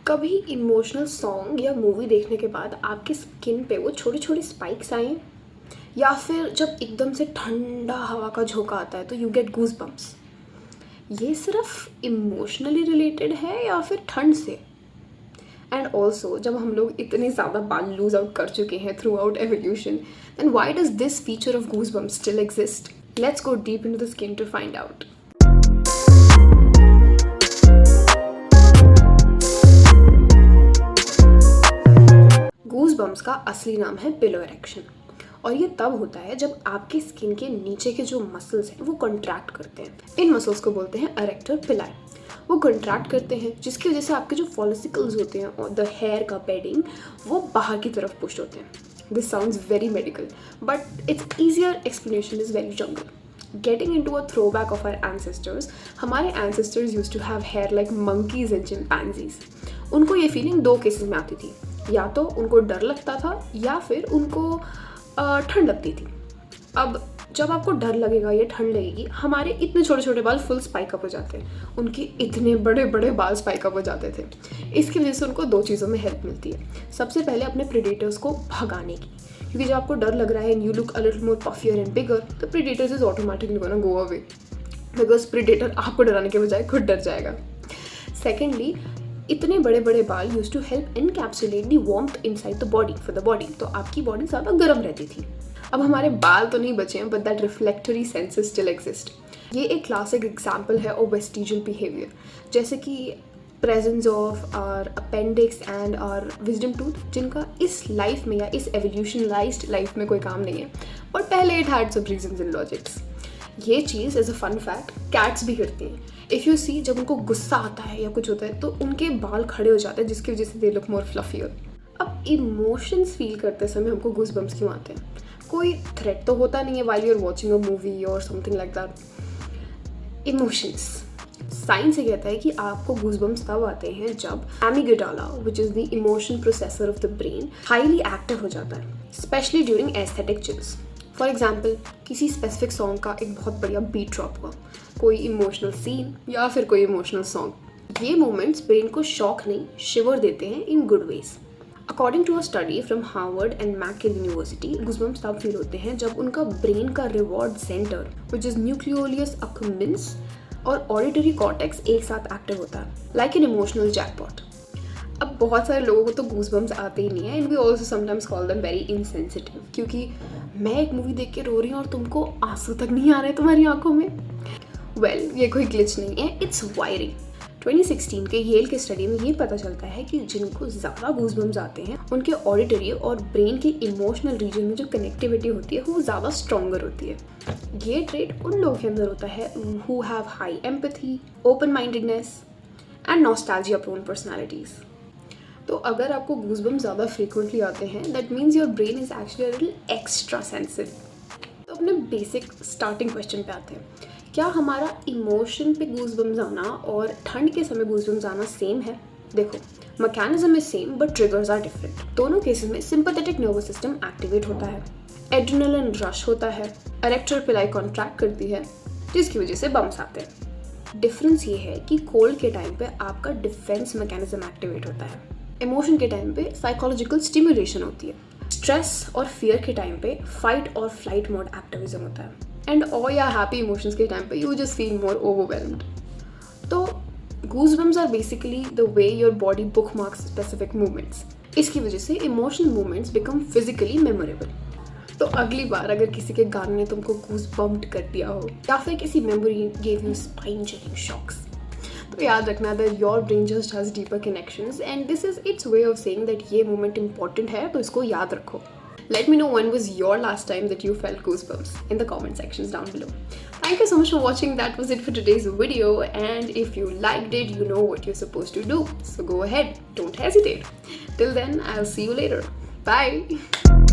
कभी emotional song या movie देखने के बाद आपकी स्किन पे वो छोटे छोटे स्पाइक्स आए हैं? या फिर जब एकदम से ठंडा हवा का झोंका आता है तो यू गेट गूज बम्प्स? ये सिर्फ इमोशनली रिलेटेड है या फिर ठंड से? एंड ऑल्सो जब हम लोग इतने ज़्यादा बाल लूज आउट कर चुके हैं throughout evolution, then why does this feature of goose bumps still exist? Let's go deep into the skin to find out. Goose bumps का असली नाम है पिलो इरेक्शन, और ये तब होता है जब आपके स्किन के नीचे के जो मसल्स हैं वो कॉन्ट्रैक्ट करते हैं. इन मसल्स को बोलते हैं अरेक्टर पिलाई. वो कॉन्ट्रैक्ट करते हैं जिसकी वजह से आपके जो फॉलिसिकल्स होते हैं और द हेयर का बेडिंग वो बाहर की तरफ पुश होते हैं. This sounds very medical but it's easier explanation is very jungle. Getting into a throwback of our ancestors, हमारे ancestors used to have hair like monkeys and chimpanzees. उनको ये फीलिंग दो केसेस में आती थी, या तो उनको डर लगता था या फिर उनको ठंड लगती थी. अब जब आपको डर लगेगा या ठंड लगेगी, हमारे इतने छोटे छोटे बाल फुल स्पाइक अप हो जाते हैं, उनके इतने बड़े बड़े बाल स्पाइक अप हो जाते थे. इसकी वजह से उनको दो चीज़ों में हेल्प मिलती है. सबसे पहले अपने प्रेडेटर्स को भगाने की, क्योंकि जब आपको डर लग रहा है and you look a little more puffier and bigger, the predators is automatically gonna go away, because predator आपको डराने के बजाय खुद डर जाएगा. सेकेंडली, इतने बड़े बड़े बाल use to help encapsulate the warmth inside the body for the body, तो आपकी बॉडी ज़्यादा गर्म रहती थी. अब हमारे बाल तो नहीं बचे हैं, but that reflexive senses still exist. ये एक क्लासिक एग्जाम्पल है ऑफ वेस्टिजियल बिहेवियर, जैसे कि presence of our appendix and our wisdom tooth, जिनका इस लाइफ में या इस एवोल्यूशनलाइज्ड लाइफ में कोई काम नहीं है, बट पहले it had some reasons and logics. ये चीज़ as a fun fact cats भी करती हैं. इफ़ यू सी, जब उनको गुस्सा आता है या कुछ होता है तो उनके बाल खड़े हो जाते हैं, जिसकी वजह से दे लुक मोर फ्लफियर. अब इमोशंस फील करते समय हमको गूज बम्प्स क्यों आते हैं? कोई थ्रेट तो होता नहीं है while you are watching a movie और something like that. Emotions, science ये कहता है कि आपको गूज़बम्प्स तब आते हैं जब amygdala, which is the emotion processor of the brain, highly active हो जाता है, specially during aesthetic chills. For example, किसी स्पेसिफिक सॉन्ग का एक बहुत बढ़िया बीट ड्रॉप हुआ, कोई इमोशनल सीन या फिर कोई इमोशनल सॉन्ग. ये मोमेंट्स ब्रेन को शॉक नहीं, शिवर देते हैं in good ways. According to a study from Harvard and McGill university, goosebumps तब फील होते हैं जब उनका ब्रेन का reward centre, which is nucleus accumbens और ऑडिटरी कॉर्टेक्स एक साथ एक्टिव होता है, लाइक एन इमोशनल जैकपॉट. अब बहुत सारे लोगों को तो गूज़बम्प्स आते ही नहीं है, and we also sometimes call them very insensitive, क्योंकि मैं एक मूवी देख के रो रही हूँ और तुमको आंसू तक नहीं आ रहे तुम्हारी आंखों में. वेल, ये कोई ग्लिच नहीं है, इट्स वायरिंग. 2016 के येल के स्टडी में ये पता चलता है कि जिनको ज़्यादा गूज़बम्प्स आते हैं, उनके ऑडिटरी और ब्रेन के इमोशनल रीजन में जो कनेक्टिविटी होती है वो ज़्यादा स्ट्रॉन्गर होती है. ये ट्रेट उन लोगों के अंदर होता है who have high empathy, open mindedness and nostalgia prone personalities. तो अगर आपको गूज़बम्प्स ज़्यादा फ्रीक्वेंटली आते हैं, that means your brain is actually a little extra sensitive. तो अपने बेसिक स्टार्टिंग क्वेश्चन पे आते हैं. क्या हमारा इमोशन पे गूज़बम्प्स आना और ठंड के समय गूज़बम्प्स आना सेम है? देखो, mechanism is same but triggers are different. दोनों केसेस में सिंपैथेटिक नर्वस सिस्टम एक्टिवेट होता है, एड्रेनलिन रश होता है, अरेक्टर पिलाई कॉन्ट्रैक्ट करती है, जिसकी वजह से बम्प्स आते हैं. डिफरेंस ये है कि कोल्ड के टाइम पे आपका डिफेंस मैकेनिज्म एक्टिवेट होता है, इमोशन के टाइम पे साइकोलॉजिकल स्टिमुलेशन होती है, स्ट्रेस और फियर के टाइम पे फाइट और फ्लाइट मोड एक्टिविज्म होता है, एंड और या हैप्पी इमोशंस के टाइम पे you just feel more overwhelmed. तो goosebumps are basically the way your body bookmarks specific movements. इसकी वजह से emotional movements become physically memorable. तो अगली बार अगर किसी के गाने ने तुमको गूज़बम्प्ड कर दिया हो या फिर किसी memory gave you spine chilling shocks, तो याद रखना that your brain just has deeper connections and this is its way of saying that ये मोमेंट इंपॉर्टेंट है, तो इसको याद रखो. Let me know when was your last time that you felt goosebumps in the comment sections down below. Thank you so much for watching. That was it for today's video, and if you liked it, you know what you're supposed to do. So go ahead, don't hesitate. Till then, I'll see you later. Bye.